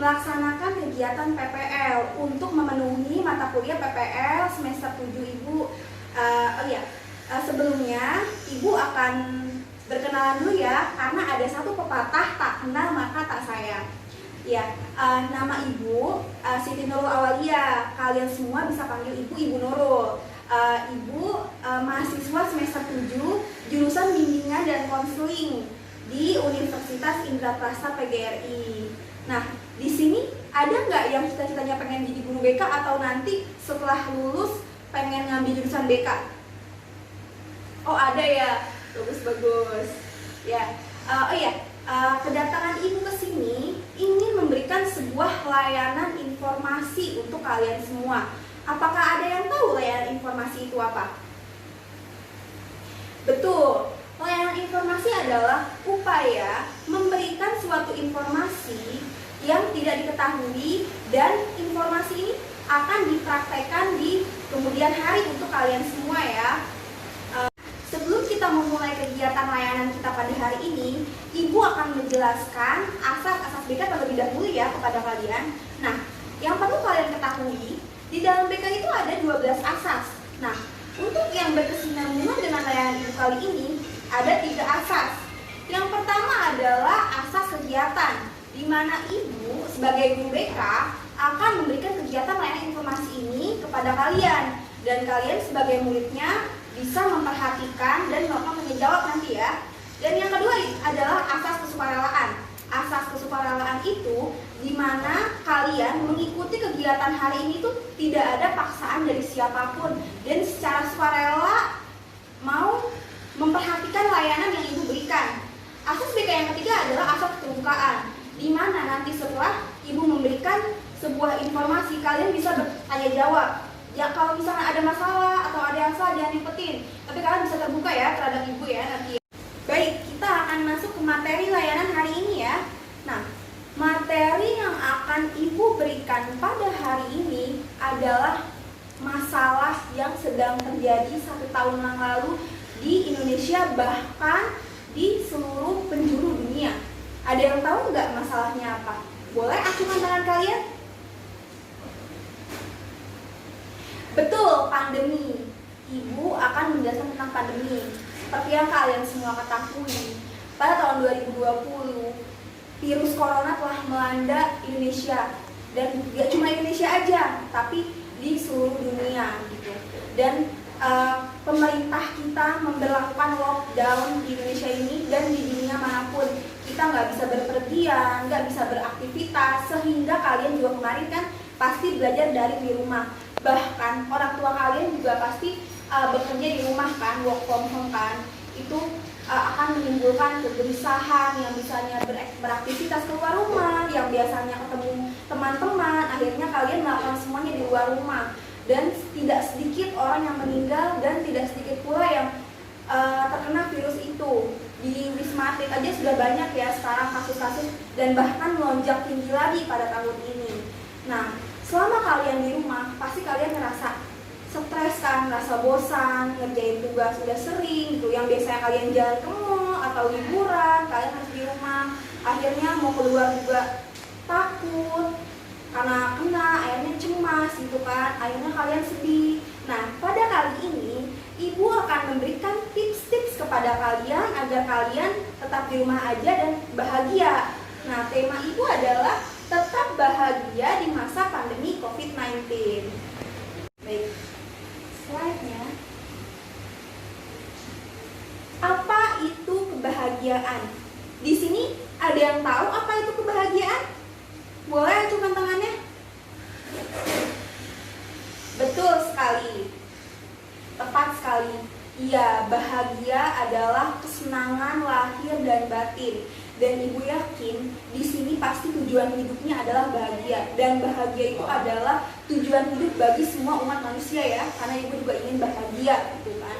melaksanakan kegiatan PPL untuk memenuhi mata kuliah PPL semester 7 Ibu. Sebelumnya Ibu akan berkenalan dulu ya, karena ada satu pepatah, tak kenal maka tak sayang. Ya, nama Ibu Siti Nurul Awalia. Kalian semua bisa panggil Ibu Ibu Nurul. Ibu mahasiswa semester 7 jurusan bimbingan dan konseling di Universitas Indraprasta PGRI. Nah, di sini ada nggak yang cita-citanya pengen jadi guru BK atau nanti setelah lulus pengen ngambil jurusan BK? Oh, ada ya. Bagus. Ya. Kedatangan Ibu ke sini ingin memberikan sebuah layanan informasi untuk kalian semua. Apakah ada yang tahu layanan informasi itu apa? Betul. Layanan informasi adalah upaya memberikan suatu informasi yang tidak diketahui, dan informasi ini akan dipraktekkan di kemudian hari untuk kalian semua ya. Sebelum kita memulai kegiatan layanan kita pada hari ini, Ibu akan menjelaskan asas-asas BK terlebih dahulu ya kepada kalian. Nah, yang perlu kalian ketahui, di dalam BK itu ada 12 asas. Nah, untuk yang berkesinambungan dengan layanan Ibu kali ini, ada 3 asas. Yang pertama adalah asas kegiatan, di mana Ibu sebagai guru BK akan memberikan kegiatan layanan informasi ini kepada kalian, dan kalian sebagai muridnya bisa memperhatikan dan melakukan menjawab nanti ya. Dan yang kedua adalah asas kesukarelaan. Asas kesukarelaan itu di mana kalian mengikuti kegiatan hari ini tuh tidak ada paksaan dari siapapun, dan secara sukarela mau memperhatikan layanan yang Ibu berikan. Asas BK yang ketiga adalah asas keterbukaan, di mana nanti setelah Ibu memberikan sebuah informasi, kalian bisa bertanya jawab. Ya, kalau misalnya ada masalah atau ada yang salah, jangan dipetin, tapi kalian bisa terbuka ya terhadap Ibu ya nanti. Baik, kita akan masuk ke materi layanan hari ini ya. Nah, materi yang akan Ibu berikan pada hari ini adalah masalah yang sedang terjadi 1 tahun yang lalu di Indonesia, bahkan di seluruh penjuru dunia. Ada yang tahu nggak masalahnya apa? Boleh acungkan tangan kalian? Betul, pandemi. Ibu akan menjelaskan tentang pandemi. Seperti yang kalian semua ketahui, pada tahun 2020 virus corona telah melanda Indonesia, dan gak cuma Indonesia aja, tapi di seluruh dunia gitu. Dan pemerintah kita memberlakukan lockdown di Indonesia ini dan di dunia manapun. Kita nggak bisa berpergian, nggak bisa beraktivitas, sehingga kalian juga kemarin kan pasti belajar dari di rumah. Bahkan orang tua kalian juga pasti bekerja di rumah kan, work from home kan. Itu akan menimbulkan kegelisahan, yang biasanya beraktivitas keluar rumah, yang biasanya ketemu teman-teman, akhirnya kalian melakukan semuanya di luar rumah. Dan tidak sedikit orang yang meninggal, dan tidak sedikit pula yang terkena virus itu. Di Wisma Atlet aja sudah banyak ya sekarang kasus-kasus, dan bahkan melonjak tinggi lagi pada tahun ini. Nah, selama kalian di rumah, pasti kalian ngerasa stres kan, ngerasa bosan, ngerjain tugas sudah sering gitu. Yang biasanya kalian jalan ke mall atau liburan, kalian harus di rumah. Akhirnya mau keluar juga takut, karena kena, akhirnya cemas gitu kan, akhirnya kalian sedih. Nah, pada kali ini Ibu akan memberikan tips-tips kepada kalian agar kalian tetap di rumah aja dan bahagia. Nah, tema Ibu adalah tetap bahagia di masa pandemi COVID-19. Baik, slide-nya. Apa itu kebahagiaan? Di sini ada yang tahu apa itu kebahagiaan? Boleh acungkan tangannya? Betul sekali. Tepat sekali. Iya, bahagia adalah kesenangan lahir dan batin. Dan Ibu yakin di sini pasti tujuan hidupnya adalah bahagia. Dan bahagia itu adalah tujuan hidup bagi semua umat manusia ya. Karena Ibu juga ingin bahagia gitu kan.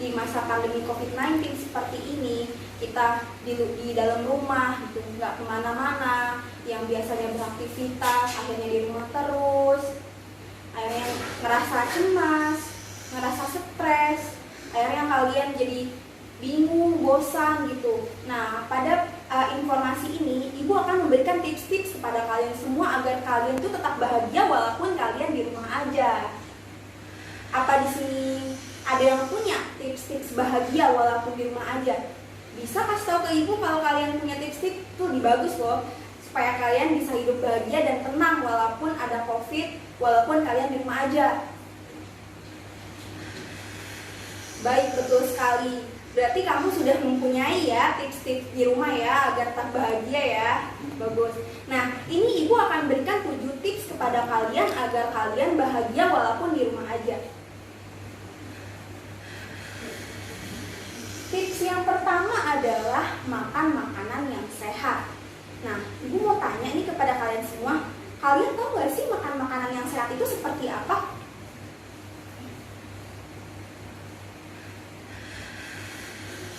Di masa pandemi COVID-19 seperti ini, kita di dalam rumah gitu, nggak kemana-mana, yang biasanya beraktivitas akhirnya di rumah terus, akhirnya ngerasa cemas, ngerasa stres, akhirnya kalian jadi bingung, bosan gitu. Nah, pada informasi ini, Ibu akan memberikan tips-tips kepada kalian semua agar kalian tuh tetap bahagia walaupun kalian di rumah aja. Apa di sini ada yang punya tips-tips bahagia walaupun di rumah aja? Bisa kasih tahu ke Ibu kalau kalian punya tips-tips, tuh lebih bagus loh, supaya kalian bisa hidup bahagia dan tenang walaupun ada COVID, walaupun kalian di rumah aja. Baik, betul sekali. Berarti kamu sudah mempunyai ya tips-tips di rumah ya agar tetap bahagia ya. Bagus. Nah, ini Ibu akan berikan 7 tips kepada kalian agar kalian bahagia walaupun di rumah aja. Tips yang pertama adalah makan makanan yang sehat. Nah, Ibu mau tanya nih kepada kalian semua, kalian tahu gak sih makan makanan yang sehat itu seperti apa?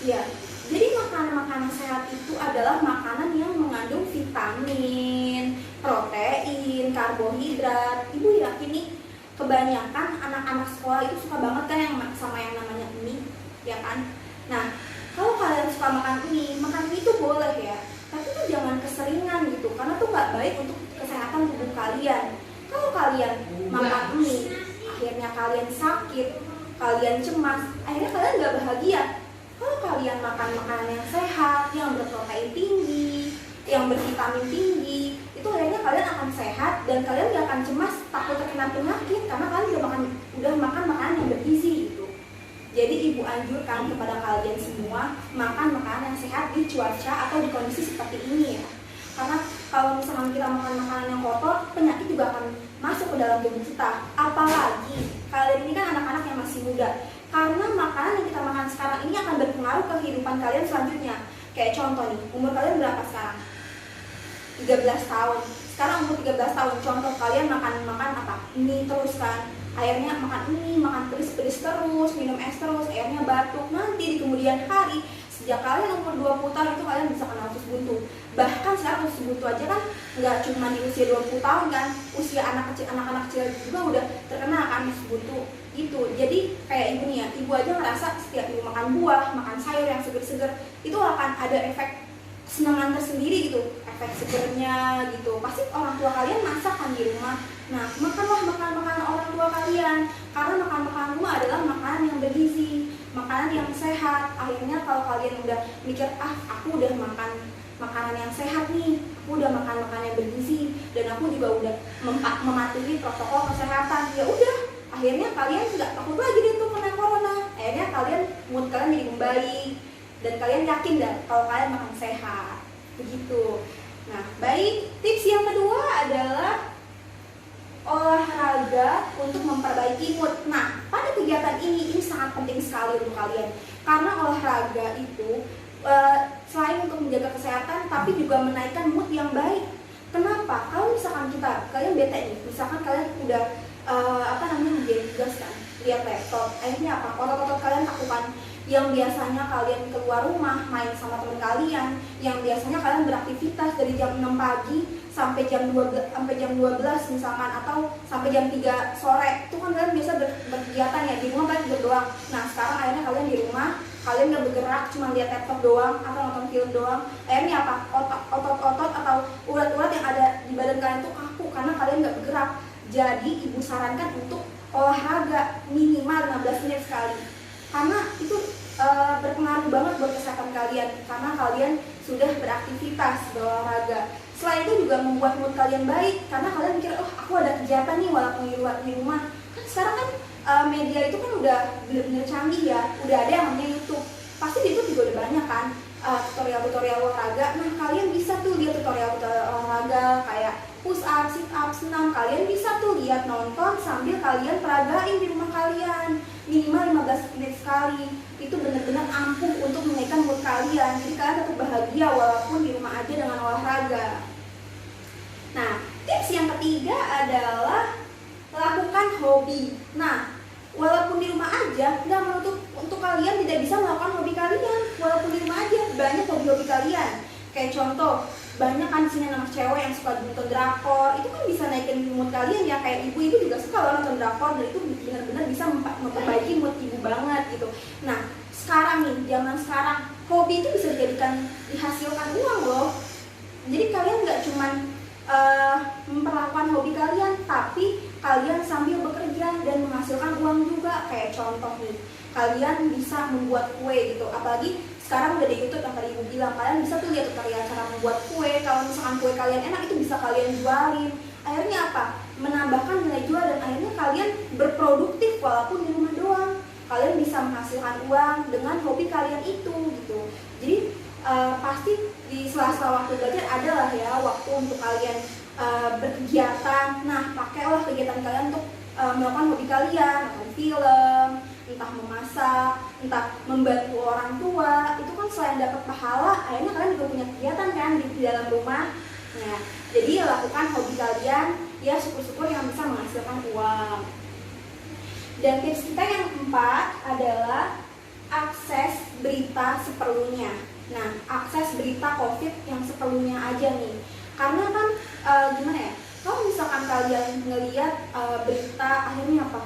Ya, jadi makanan-makanan sehat itu adalah makanan yang mengandung vitamin, protein, karbohidrat. Ibu yakin nih, kebanyakan anak-anak sekolah itu suka banget kan yang sama yang namanya mie, ya kan? Nah, kalau kalian suka makan mie itu boleh ya, tapi tuh jangan keseringan gitu, karena tuh nggak baik untuk kesehatan tubuh kalian. Kalau kalian makan mie, akhirnya kalian sakit, kalian cemas, akhirnya kalian nggak bahagia. Kalau kalian makan makanan yang sehat, yang berprotein tinggi, yang bervitamin tinggi, itu akhirnya kalian akan sehat dan kalian gak akan cemas takut terkena penyakit karena kalian udah makan makanan yang bergizi gitu. Jadi Ibu anjurkan kepada kalian semua makan makanan yang sehat di cuaca atau di kondisi seperti ini ya. Karena kalau misalnya kita makan makanan yang kotor, penyakit juga akan masuk ke dalam tubuh kita. Apalagi kalian ini kan anak-anak yang masih muda. Karena makanan yang kita makan sekarang ini akan berpengaruh ke kehidupan kalian selanjutnya. Kayak contoh nih, umur kalian berapa sekarang? 13 tahun. Sekarang umur 13 tahun, contoh kalian makan apa? Mie terus kan. Akhirnya makan mie, makan pedes-pedes terus, minum es terus, akhirnya batuk. Nanti di kemudian hari, sejak kalian umur 20 tahun itu kalian bisa kena usus buntu. Bahkan sekarang usus buntu aja kan nggak cuma di usia 20 tahun kan, usia anak-anak kecil juga udah terkena kan usus buntu gitu. Jadi kayak Ibu nih ya, Ibu aja ngerasa setiap Ibu makan buah, makan sayur yang seger-seger, itu akan ada efek kesenangan tersendiri gitu, efek segernya gitu. Pasti orang tua kalian masak kan di rumah. Nah, makanlah makanan orang tua kalian, karena makanan rumah adalah makanan yang bergizi, makanan yang sehat. Akhirnya kalau kalian udah mikir, aku udah makan makanan yang sehat nih, aku udah makan makanan yang bergizi, dan aku juga udah mematuhi protokol kesehatan, ya udah, akhirnya kalian nggak takut lagi deh tuh kena corona. Akhirnya mood kalian jadi membaik dan kalian yakin dah kalau kalian makan sehat, begitu. Nah, baik, tips yang kedua adalah olahraga untuk memperbaiki mood. Nah, pada kegiatan ini sangat penting sekali untuk kalian, karena olahraga itu selain untuk menjaga kesehatan, tapi juga menaikkan mood yang baik. Kenapa? Kalau misalkan kalian bete nih, misalkan kalian udah menjadi tugas kan, lihat laptop, akhirnya apa? Otot-otot kalian kakukan. Yang biasanya kalian keluar rumah main sama teman kalian, yang biasanya kalian beraktivitas dari jam 6 pagi sampai jam 12 misalkan, atau sampai jam 3 sore, itu kan kalian biasa berkegiatan ya, di rumah kalian tidur doang. Nah, sekarang akhirnya kalian di rumah, kalian gak bergerak, cuma lihat laptop doang atau nonton film doang. Akhirnya apa? Otot-otot atau urat-urat yang ada di badan kalian tuh kaku karena kalian gak bergerak. Jadi Ibu sarankan untuk olahraga minimal 15 menit sekali, karena itu berpengaruh banget buat kesehatan kalian, karena kalian sudah beraktivitas berolahraga. Selain itu juga membuat mood kalian baik, karena kalian mikir, aku ada kegiatan nih walaupun di rumah. Kan sekarang kan media itu kan udah bener-bener canggih ya, udah ada yang namanya YouTube. Pasti di YouTube juga udah banyak kan tutorial-tutorial olahraga. Nah, kalian bisa tuh lihat tutorial olahraga kayak push up, sit up, senam. Kalian bisa tuh lihat, nonton sambil kalian peragain di rumah kalian minimal 15 menit sekali. Itu benar-benar ampuh untuk menaikkan mood kalian. Jadi kalian tetap bahagia walaupun di rumah aja dengan olahraga. Nah, tips yang ketiga adalah lakukan hobi. Nah, walaupun di rumah aja, nggak menutup untuk kalian tidak bisa melakukan hobi kalian. Walaupun di rumah aja, banyak hobi-hobi kalian. Kayak contoh, banyak kan sini anak cewek yang suka nonton drakor, itu kan bisa naikin mood kalian ya. Kayak ibu juga suka loh nonton drakor, dan itu benar-benar bisa memperbaiki mood ibu banget gitu. Nah, sekarang nih, zaman sekarang, hobi itu bisa dijadikan dihasilkan uang loh. Jadi kalian nggak cuman memperlakukan hobi kalian, tapi kalian sambil bekerja dan menghasilkan uang juga. Kayak contoh nih, kalian bisa membuat kue gitu, apalagi sekarang udah di YouTube yang tadi Ibu bilang, kalian bisa tuh lihat tutorial cara membuat kue. Kalau misalkan kue kalian enak, itu bisa kalian jualin. Akhirnya apa? Menambahkan nilai jual, dan akhirnya kalian berproduktif walaupun di rumah doang. Kalian bisa menghasilkan uang dengan hobi kalian itu gitu. Jadi pasti di sela-sela waktu belajar adalah ya waktu untuk kalian berkegiatan. Nah, pakailah kegiatan kalian untuk melakukan hobi kalian, nonton film, entah memasak, entah membantu orang tua. Itu kan selain dapat pahala, akhirnya kalian juga punya kegiatan kan di dalam rumah. Nah, jadi lakukan hobi kalian ya, syukur-syukur yang bisa menghasilkan uang. Dan tips kita yang keempat adalah akses berita seperlunya. Nah, akses berita COVID yang seperlunya aja nih. Karena kan gimana ya, kalau misalkan kalian ngelihat berita, akhirnya apa?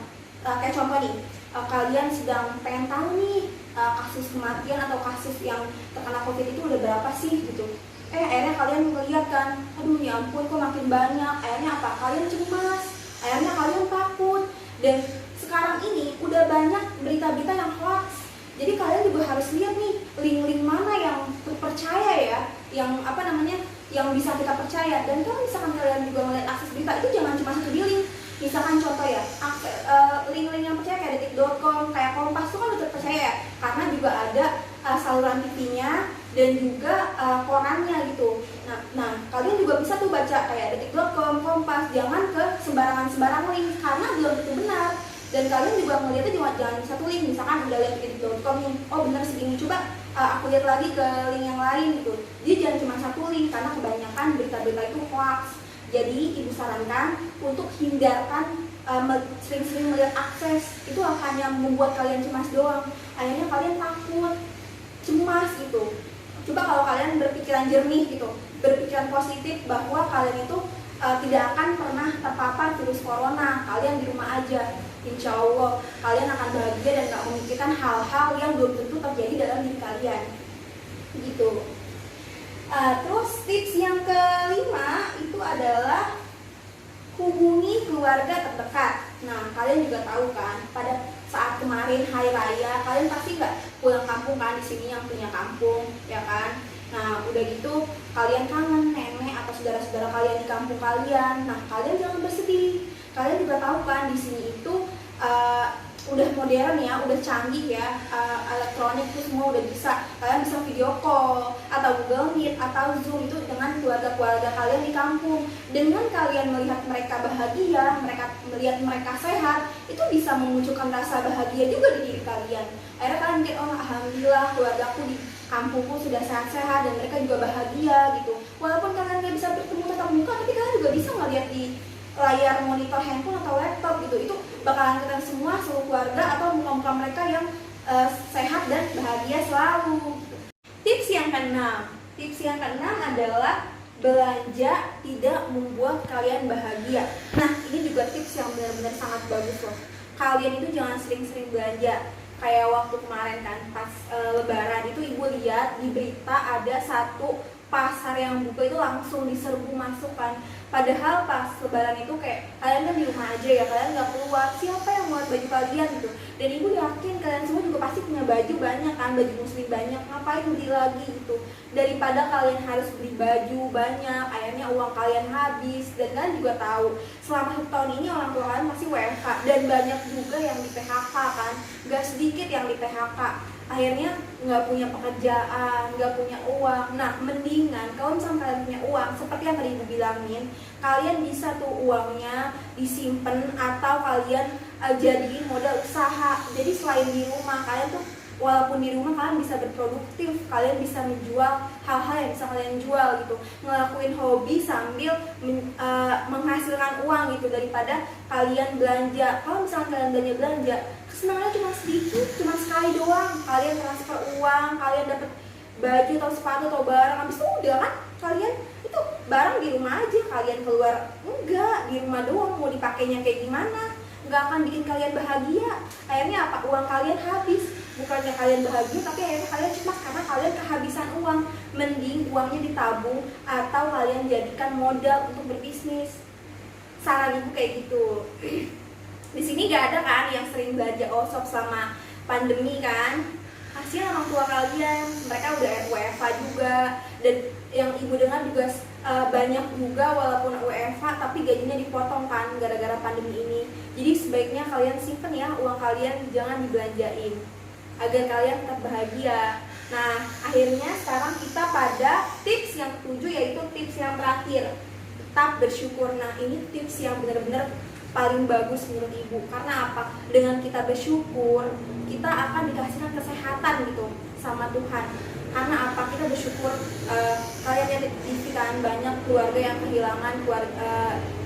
Kayak contoh nih, kalian sedang pengen tahu nih kasus kematian atau kasus yang terkena COVID itu udah berapa sih gitu. Akhirnya kalian ngeliat kan, aduh ya ampun kok makin banyak. Akhirnya apa? Kalian cemas, akhirnya kalian takut. Dan sekarang ini udah banyak berita-berita yang hoax. Jadi kalian juga harus lihat nih link-link mana yang terpercaya ya, yang apa namanya, yang bisa kita percaya. Dan kalau misalkan kalian juga melihat akses berita itu jangan cuma satu di link. Misalkan contoh ya, link-link yang percaya kayak detik.com, kayak Kompas itu kan udah terpercaya ya, karena juga ada saluran TV-nya dan juga korannya gitu. Nah, kalian juga bisa tuh baca kayak detik.com, Kompas, jangan ke sembarangan link karena belum tentu benar. Dan kalian juga melihatnya jangan satu link. Misalkan udah lihat detik.com nih, oh benar segini, coba aku lihat lagi ke link yang lain gitu. Jadi jangan cuma satu link karena kebanyakan berita-berita itu hoax. Jadi ibu sarankan untuk hindarkan sering-sering melihat akses, itu hanya membuat kalian cemas doang. Akhirnya kalian takut, cemas gitu. Coba kalau kalian berpikiran jernih gitu, berpikiran positif bahwa kalian itu tidak akan pernah terpapar virus corona. Kalian di rumah aja, insya Allah kalian akan bahagia dan gak memikirkan hal-hal yang belum tentu terjadi dalam diri kalian gitu. Terus tips yang kelima itu adalah hubungi keluarga terdekat. Nah, kalian juga tahu kan, pada saat kemarin hari raya kalian pasti nggak pulang kampung kan, di sini yang punya kampung ya kan. Nah, udah gitu kalian kangen nenek atau saudara-saudara kalian di kampung kalian. Nah, kalian jangan bersedih. Kalian juga tahu kan di sini itu udah modern ya, udah canggih ya, elektronik itu semua udah bisa. Kalian bisa video call atau Google Meet atau Zoom itu dengan keluarga-keluarga kalian di kampung. Dengan kalian melihat mereka bahagia, melihat mereka sehat, itu bisa memunculkan rasa bahagia juga di diri kalian. Akhirnya kalian mikir, oh alhamdulillah keluargaku di kampungku sudah sehat-sehat dan mereka juga bahagia gitu. Walaupun kalian nggak bisa bertemu tatap muka, tapi kalian juga bisa ngeliat di layar monitor handphone atau laptop gitu. Itu bakalan kelihatan semua seluruh keluarga atau muka-muka mereka yang sehat dan bahagia selalu. Tips yang keenam adalah belanja tidak membuat kalian bahagia. Nah, ini juga tips yang benar-benar sangat bagus loh. Kalian itu jangan sering-sering belanja. Kayak waktu kemarin kan pas lebaran itu ibu lihat di berita ada satu pasar yang buka itu langsung diserbu masuk kan. Padahal pas lebaran itu kayak kalian kan di rumah aja ya, kalian nggak keluar, siapa yang mau baju kalian gitu. Dan ibu yakin kalian semua juga pasti punya baju banyak kan, baju muslim banyak, ngapain beli lagi gitu. Daripada kalian harus beli baju banyak, akhirnya uang kalian habis. Dan kalian juga tahu selama 1 tahun ini orang tua kalian masih WFH dan banyak juga yang di PHK kan, nggak sedikit yang di PHK. Akhirnya nggak punya pekerjaan, nggak punya uang. Nah, mendingan kalau misalnya kalian punya uang, seperti yang tadi ibu bilangin, kalian bisa tuh uangnya disimpan atau kalian jadiin modal usaha. Jadi selain di rumah, kalian tuh walaupun di rumah kalian bisa berproduktif, kalian bisa menjual hal-hal yang bisa kalian jual gitu, ngelakuin hobi sambil menghasilkan uang gitu, daripada kalian belanja. Kalau misalnya kalian belanja, kesenangannya cuma sedikit, cuma sekali doang, kalian transfer uang, kalian dapat baju atau sepatu atau barang, habis itu udah kan kalian itu barang di rumah aja, kalian keluar enggak, di rumah doang, mau dipakainya kayak gimana, nggak akan bikin kalian bahagia. Akhirnya apa? Uang kalian habis. bukannya kalian bahagia tapi akhirnya kalian cemas karena kalian kehabisan uang. Mending uangnya ditabung atau kalian jadikan modal untuk berbisnis. Saran ibu kayak gitu. Di sini gak ada kan yang sering belanja OSOP selama pandemi kan? Kasihan orang tua kalian, mereka udah WFH juga. Dan yang ibu dengar juga banyak juga walaupun WFH tapi gajinya dipotong kan gara-gara pandemi ini. Jadi sebaiknya kalian simpen ya uang kalian, jangan dibelanjain agar kalian tetap bahagia. Nah, akhirnya sekarang kita pada tips yang ketujuh, yaitu tips yang terakhir, tetap bersyukur. Nah, ini tips yang benar-benar paling bagus menurut ibu. Karena apa? Dengan kita bersyukur, kita akan dikasihkan kesehatan gitu sama Tuhan. Karena apa? Kita bersyukur. Kalian lihat di TV kan banyak keluarga yang kehilangan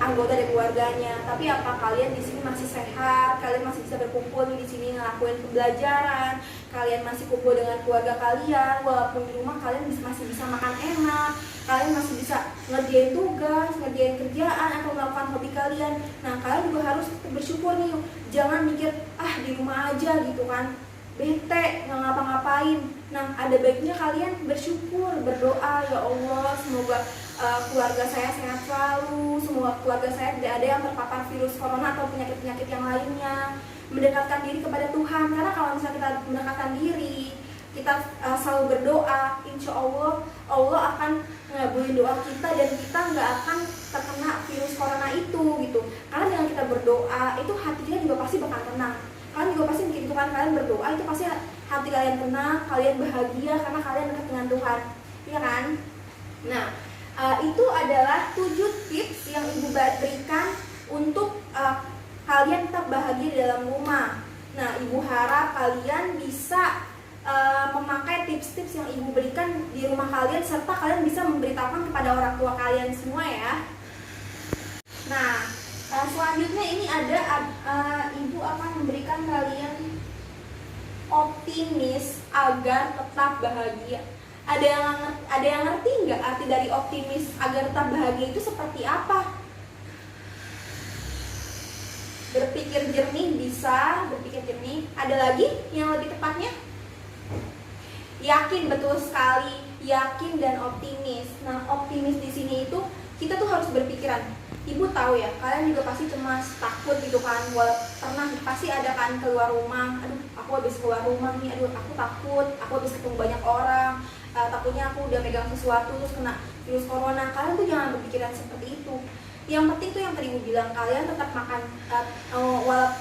anggota dari keluarganya. Tapi apa, kalian di sini masih sehat, kalian masih bisa berkumpul di sini ngelakuin pembelajaran, kalian masih kumpul dengan keluarga kalian, walaupun di rumah kalian masih bisa makan enak, kalian masih bisa ngerjain tugas, ngerjain kerjaan, atau melakukan hobi kalian. Nah, kalian juga harus bersyukur nih. Jangan mikir di rumah aja gitu kan, bete, nggak ngapa-ngapain. Nah, ada baiknya kalian bersyukur, berdoa, ya Allah, semoga keluarga saya sehat selalu, semoga keluarga saya tidak ada yang terpapar virus corona atau penyakit-penyakit yang lainnya. Mendekatkan diri kepada Tuhan, karena kalau misalnya kita mendekatkan diri, kita selalu berdoa, insya Allah akan ngabulin doa kita dan kita nggak akan terkena virus corona itu gitu. Karena dengan kita berdoa, itu hati kita juga pasti bakal tenang. Kalian juga pasti mikir Tuhan, kalian berdoa itu pasti hati kalian tenang, kalian bahagia karena kalian dekat dengan Tuhan, iya kan? Nah, itu adalah 7 tips yang ibu berikan untuk kalian tetap bahagia di dalam rumah. Nah, ibu harap kalian bisa memakai tips-tips yang ibu berikan di rumah kalian, serta kalian bisa memberitahukan kepada orang tua kalian semua ya. Nah, selanjutnya ini ada ibu akan memberikan kalian optimis agar tetap bahagia. Ada yang ngerti nggak arti dari optimis agar tetap bahagia itu seperti apa? Berpikir jernih bisa, berpikir jernih. Ada lagi yang lebih tepatnya? Yakin, betul sekali, yakin dan optimis. Nah, optimis di sini itu kita tuh harus berpikiran. Ibu tahu ya, kalian juga pasti cemas, takut gitu kan. Pernah pasti ada kan keluar rumah, aduh aku habis keluar rumah nih, aduh aku takut, aku habis ketemu banyak orang, takutnya aku udah megang sesuatu terus kena virus corona. Kalian tuh jangan berpikiran seperti itu. Yang penting tuh yang tadi ibu bilang, kalian tetap makan,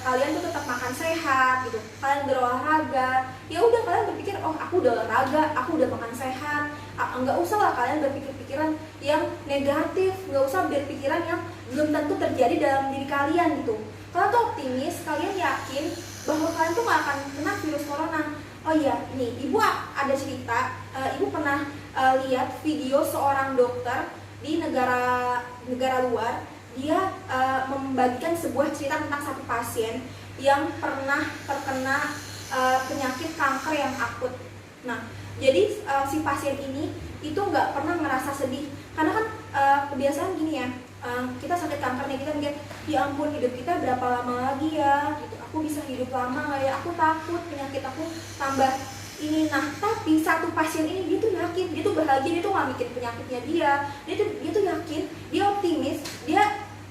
kalian tuh tetap makan sehat gitu. Kalian berolahraga, ya udah kalian berpikir, oh aku udah olahraga, aku udah makan sehat. Nggak usah lah kalian berpikir-pikiran yang negatif, nggak usah berpikiran yang belum tentu terjadi dalam diri kalian gitu. Kalian tuh optimis, kalian yakin bahwa kalian tuh nggak akan kena virus corona. Oh iya, nih ibu ada cerita, ibu pernah lihat video seorang dokter di negara luar. Dia membagikan sebuah cerita tentang satu pasien yang pernah terkena penyakit kanker yang akut. Nah, jadi si pasien ini itu nggak pernah merasa sedih, karena kan kebiasaan gini ya, kita sakit kanker nih, kita mikir, ya ampun hidup kita berapa lama lagi ya, gitu. Aku bisa hidup lama nggak ya? Aku takut penyakit aku tambah ini. Nah, tapi satu pasien ini dia tuh yakin, dia tuh bahagia, dia tuh nggak mikir penyakitnya dia tuh yakin, dia optimis, dia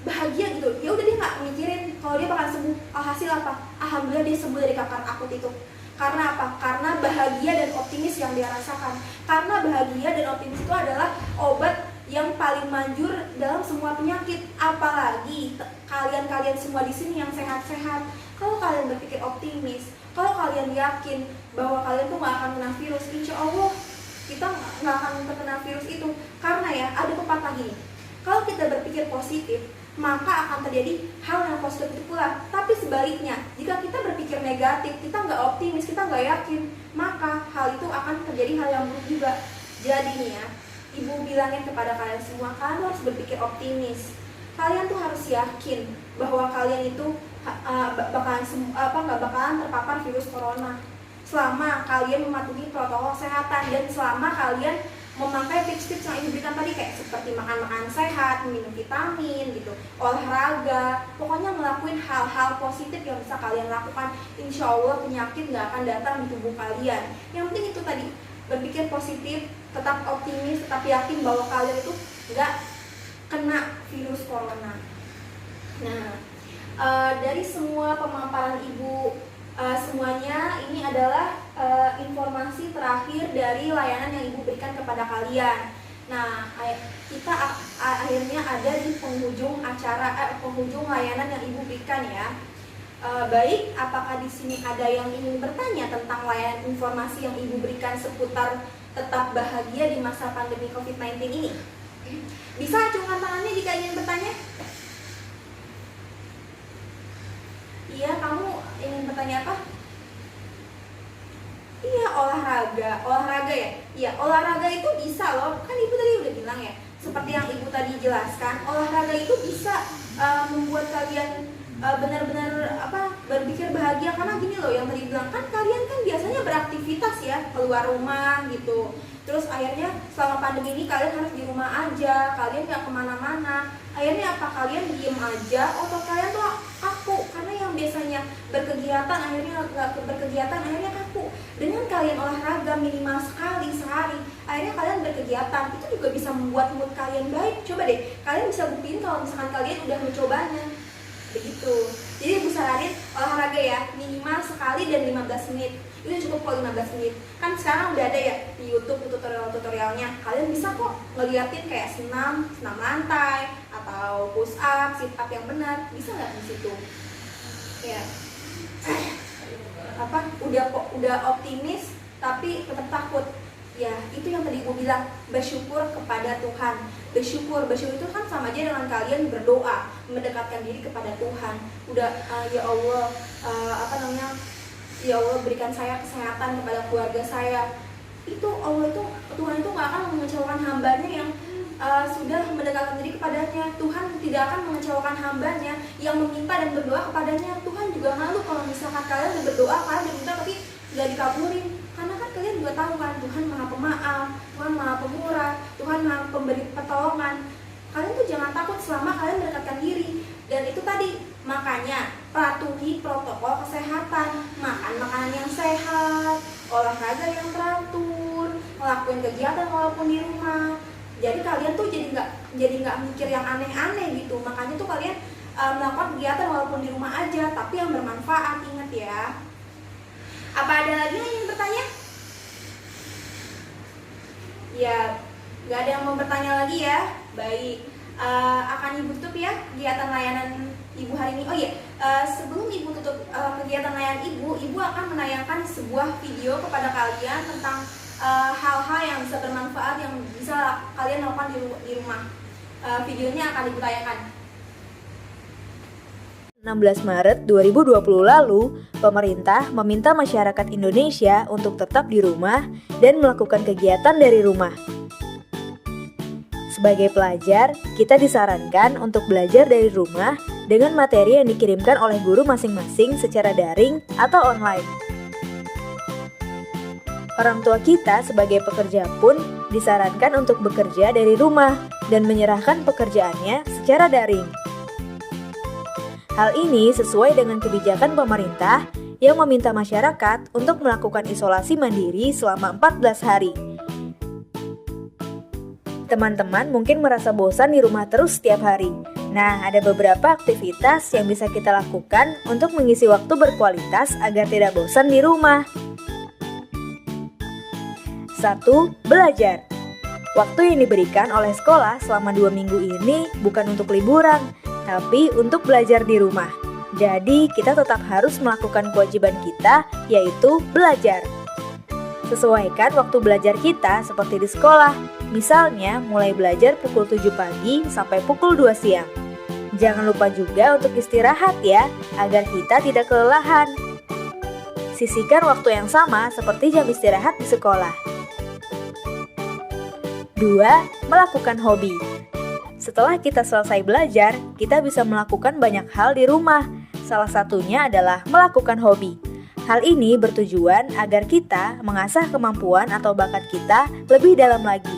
bahagia gitu. Ya udah dia nggak mikirin kalau dia bakal sembuh. Hasil apa? Alhamdulillah dia sembuh dari kanker akut itu. Karena apa? Karena bahagia dan optimis yang dia rasakan. Karena bahagia dan optimis itu adalah obat yang paling manjur dalam semua penyakit. Apalagi kalian semua di sini yang sehat-sehat. Kalau kalian berpikir optimis, kalau kalian yakin bahwa kalian tuh nggak akan kena virus, insya Allah kita nggak akan terkena virus itu. Karena ya ada pepatah gini, kalau kita berpikir positif, maka akan terjadi hal yang positif itu pula. Tapi sebaliknya, jika kita berpikir negatif, kita nggak optimis, kita nggak yakin, maka hal itu akan terjadi hal yang buruk juga. Jadi nih ya, ibu bilangin kepada kalian semua, kalian harus berpikir optimis. Kalian tuh harus yakin bahwa kalian itu nggak bakalan terpapar virus corona selama kalian mematuhi protokol kesehatan dan selama kalian memakai tips-tips yang ibu berikan tadi, kayak seperti makan sehat, minum vitamin gitu, olahraga, pokoknya melakukan ngelakuin hal-hal positif yang bisa kalian lakukan. Insya Allah penyakit nggak akan datang di tubuh kalian. Yang penting itu tadi, berpikir positif, tetap optimis, tetap yakin bahwa kalian itu nggak kena virus corona. Nah, dari semua pemaparan Ibu semuanya, ini adalah informasi terakhir dari layanan yang Ibu berikan kepada kalian. Nah, kita akhirnya ada di penghujung acara, penghujung layanan yang Ibu berikan ya. Baik, apakah di sini ada yang ingin bertanya tentang layanan informasi yang Ibu berikan seputar tetap bahagia di masa pandemi COVID-19 ini? Bisa acungkan tangannya jika ingin bertanya. Iya, kamu ingin bertanya apa? Iya, olahraga ya. Iya, olahraga itu bisa loh. Kan Ibu tadi udah bilang ya. Seperti yang Ibu tadi jelaskan, olahraga itu bisa membuat kalian benar-benar berpikir bahagia. Karena gini loh, yang tadi bilang kan kalian kan biasanya beraktivitas ya, keluar rumah gitu. Terus akhirnya selama pandemi ini kalian harus di rumah aja, kalian gak kemana-mana. Akhirnya apa? Kalian diem aja, otot kalian tuh kaku. Karena yang biasanya berkegiatan akhirnya gak berkegiatan, akhirnya kaku. Dengan kalian olahraga minimal sekali sehari, akhirnya kalian berkegiatan, itu juga bisa membuat mood kalian baik. Coba deh, kalian bisa buktiin kalau misalkan kalian udah mencobanya. Begitu. Jadi Ibu saranin olahraga ya, minimal sekali dan 15 menit. Itu cukup kok 15 menit. Kan sekarang udah ada ya di YouTube tutorial-tutorialnya. Kalian bisa kok ngeliatin kayak senam lantai atau push up, sit up yang benar. Bisa nggak di situ? Ya. Udah optimis tapi tetap takut. Ya, itu yang tadi Ibu bilang, bersyukur kepada Tuhan. Bersyukur itu kan sama aja dengan kalian berdoa, mendekatkan diri kepada Tuhan. Udah ya Allah, ya Allah berikan saya kesehatan kepada keluarga saya. Itu Allah itu, Tuhan itu gak akan mengecewakan hambanya yang sudah mendekatkan diri kepadanya. Tuhan tidak akan mengecewakan hambanya yang meminta dan berdoa kepadanya. Tuhan juga malu kalau misalkan kalian berdoa, kalian diminta tapi gak dikabulin. Karena kan kalian juga tahu kan, Tuhan Maha Pemaaf, Tuhan Maha Pemurah, Tuhan Maha Pemberi pertolongan. Kalian tuh jangan takut selama kalian mendekatkan diri. Dan itu tadi, makanya patuhi protokol kesehatan, makan makanan yang sehat, olahraga yang teratur, ngelakuin kegiatan walaupun di rumah. Jadi kalian tuh jadi nggak mikir yang aneh-aneh gitu. Makanya tuh kalian melakukan kegiatan walaupun di rumah aja, tapi yang bermanfaat. Ingat ya. Apa ada lagi yang ingin bertanya? Ya, nggak ada yang mau bertanya lagi ya. Baik, akan Ibu tutup ya kegiatan layanan Ibu hari ini. Oh iya, sebelum Ibu tutup kegiatan layanan Ibu akan menayangkan sebuah video kepada kalian tentang hal-hal yang bisa bermanfaat yang bisa kalian lakukan di rumah. Videonya akan Ibu tayangkan. 16 Maret 2020 lalu, pemerintah meminta masyarakat Indonesia untuk tetap di rumah dan melakukan kegiatan dari rumah. Sebagai pelajar, kita disarankan untuk belajar dari rumah dengan materi yang dikirimkan oleh guru masing-masing secara daring atau online. Orang tua kita sebagai pekerja pun disarankan untuk bekerja dari rumah dan menyerahkan pekerjaannya secara daring. Hal ini sesuai dengan kebijakan pemerintah yang meminta masyarakat untuk melakukan isolasi mandiri selama 14 hari. Teman-teman mungkin merasa bosan di rumah terus setiap hari. Nah, ada beberapa aktivitas yang bisa kita lakukan untuk mengisi waktu berkualitas agar tidak bosan di rumah. 1. Belajar. Waktu yang diberikan oleh sekolah selama 2 minggu ini bukan untuk liburan, tapi untuk belajar di rumah. Jadi, kita tetap harus melakukan kewajiban kita, yaitu belajar. Sesuaikan waktu belajar kita seperti di sekolah. Misalnya, mulai belajar pukul 7 pagi sampai pukul 2 siang. Jangan lupa juga untuk istirahat ya, agar kita tidak kelelahan. Sisihkan waktu yang sama seperti jam istirahat di sekolah. 2. Melakukan hobi. Setelah kita selesai belajar, kita bisa melakukan banyak hal di rumah. Salah satunya adalah melakukan hobi. Hal ini bertujuan agar kita mengasah kemampuan atau bakat kita lebih dalam lagi.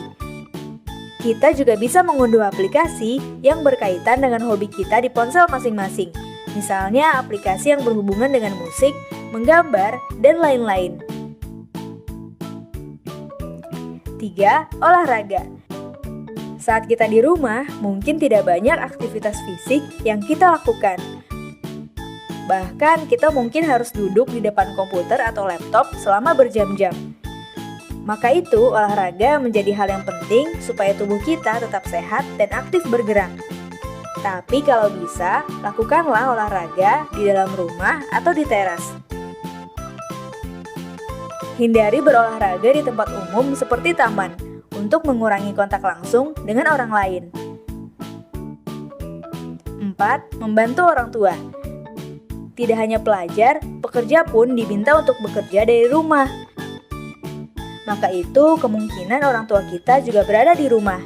Kita juga bisa mengunduh aplikasi yang berkaitan dengan hobi kita di ponsel masing-masing. Misalnya aplikasi yang berhubungan dengan musik, menggambar, dan lain-lain. 3. Olahraga. Saat kita di rumah, mungkin tidak banyak aktivitas fisik yang kita lakukan. Bahkan kita mungkin harus duduk di depan komputer atau laptop selama berjam-jam. Maka itu, olahraga menjadi hal yang penting supaya tubuh kita tetap sehat dan aktif bergerak. Tapi kalau bisa, lakukanlah olahraga di dalam rumah atau di teras. Hindari berolahraga di tempat umum seperti taman untuk mengurangi kontak langsung dengan orang lain. 4. Membantu orang tua. Tidak hanya pelajar, pekerja pun diminta untuk bekerja dari rumah. Maka itu kemungkinan orang tua kita juga berada di rumah.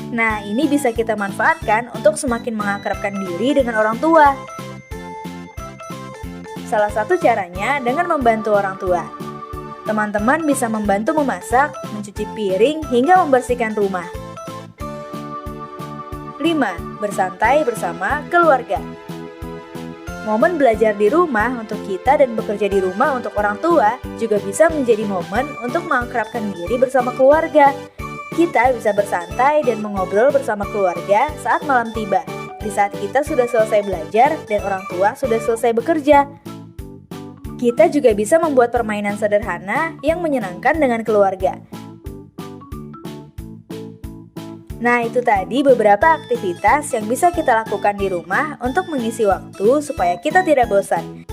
Nah, ini bisa kita manfaatkan untuk semakin mengakrabkan diri dengan orang tua. Salah satu caranya dengan membantu orang tua. Teman-teman bisa membantu memasak, mencuci piring, hingga membersihkan rumah. 5. Bersantai bersama keluarga. Momen belajar di rumah untuk kita dan bekerja di rumah untuk orang tua juga bisa menjadi momen untuk mengakrabkan diri bersama keluarga. Kita bisa bersantai dan mengobrol bersama keluarga saat malam tiba, di saat kita sudah selesai belajar dan orang tua sudah selesai bekerja. Kita juga bisa membuat permainan sederhana yang menyenangkan dengan keluarga. Nah, itu tadi beberapa aktivitas yang bisa kita lakukan di rumah untuk mengisi waktu supaya kita tidak bosan.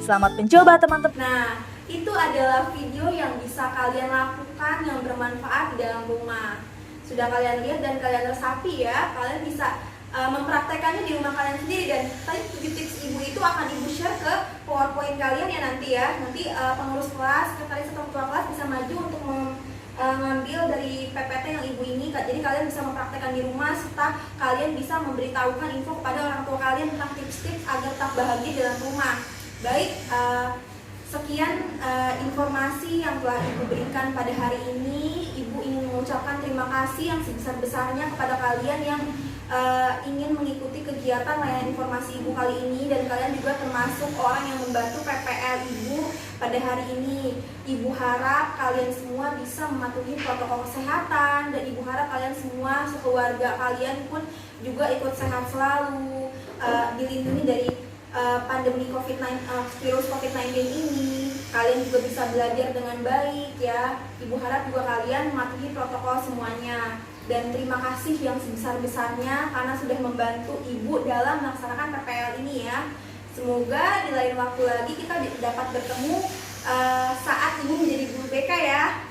Selamat mencoba teman-teman. Nah, itu adalah video yang bisa kalian lakukan yang bermanfaat di dalam rumah. Sudah kalian lihat dan kalian resapi ya, kalian bisa mempraktekannya di rumah kalian sendiri. Dan tadi 7 tips ibu itu akan ibu share ke PowerPoint kalian ya nanti ya. Nanti pengurus kelas, sekretaris atau ketua kelas bisa maju untuk mengambil dari PPT yang ibu ini. Jadi kalian bisa mempraktekkan di rumah serta kalian bisa memberitahukan info kepada orang tua kalian tentang tips-tips agar tetap bahagia dalam rumah. Baik, sekian informasi yang telah ibu berikan pada hari ini. Ibu ingin mengucapkan terima kasih yang sebesar-besarnya kepada kalian yang ingin mengikuti kegiatan layanan informasi ibu kali ini, dan kalian juga termasuk orang yang membantu PPL ibu pada hari ini. Ibu harap kalian semua bisa mematuhi protokol kesehatan, dan ibu harap kalian semua sekeluarga kalian pun juga ikut sehat selalu, dilindungi dari pandemi virus COVID-19 ini. Kalian juga bisa belajar dengan baik ya. Ibu harap juga kalian mematuhi protokol semuanya. Dan terima kasih yang sebesar-besarnya karena sudah membantu ibu dalam melaksanakan PPL ini ya. Semoga di lain waktu lagi kita dapat bertemu saat ibu menjadi guru BK ya.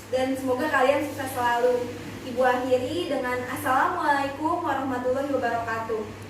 Dan semoga kalian sukses selalu. Ibu akhiri dengan Assalamualaikum warahmatullahi wabarakatuh.